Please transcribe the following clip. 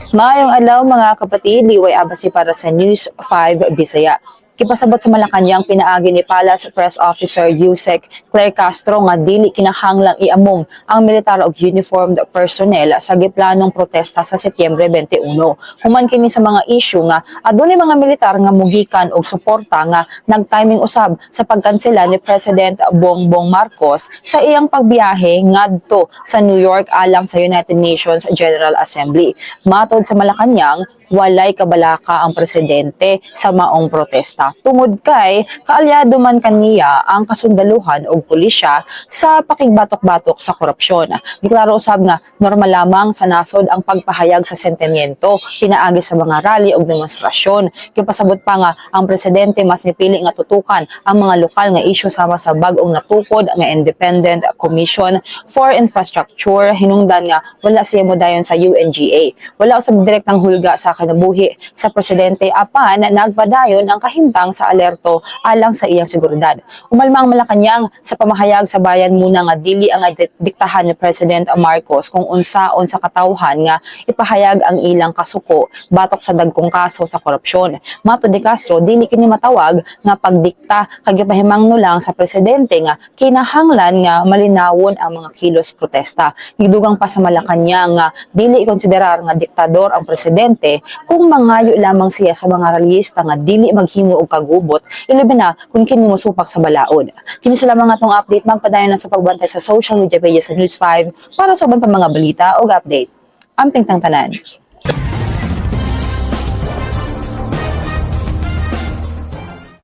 Maayong adlaw mga kapatid, liway abasi para sa News 5 Bisaya. Kipasabot sa Malacañang pinaagi ni Palace Press Officer Yusek Claire Castro nga dili kinahanglang iamong ang militar og uniformed personnel sa giplanong protesta sa Setyembre 21. Human kini sa mga issue nga adunay mga militar nga mugikan og suporta nga nagtiming usab sa pagkansela ni President Bongbong Marcos sa iyang pagbiyahe ngadto sa New York alang sa United Nations General Assembly. Matod sa Malacañang, walay kabalaka ang presidente sa maong protesta. Tungod kay kaalyado man kaniya ang kasundaluhan o pulisya sa pakigbatok-batok sa korupsyon. Deklaro usab nga normal lamang sa nasod ang pagpahayag sa sentimiento pinaagi sa mga rally o demonstrasyon. Kipasabot pa nga ang presidente mas nipili nga tutukan ang mga lokal nga issue sama sa bag-ong natukod nga Independent Commission for Infrastructure. Hinungdan nga wala siya modayon sa UNGA. Wala usab direktang hulga sa kinabuhi sa presidente apan nagpadayon ang kahimtang sa alerto alang sa iyang seguridad. Umalma ang Malacañang sa pamahayag sa bayan muna nga dili ang diktahan ni President Marcos kung unsaon sa katawhan nga ipahayag ang ilang kasuko batok sa dagkong kaso sa korupsyon. Matod ni Castro, dili kini matawag nga pagdikta kag gipahimangno lang sa presidente nga kinahanglan nga malinawon ang mga kilos protesta. Gidugang pa sa Malacañang nga dili konsiderar nga diktador ang presidente kung mangayo lamang siya sa mga rallyista nga dili maghimo og kagubot, ilabi na kung kini mosupak sa balaod. Kini sila mga tong update, magpadayon na sa pagbantay sa social media pages sa News 5 para sa ubang pa mga balita o update. Amping tang tanan.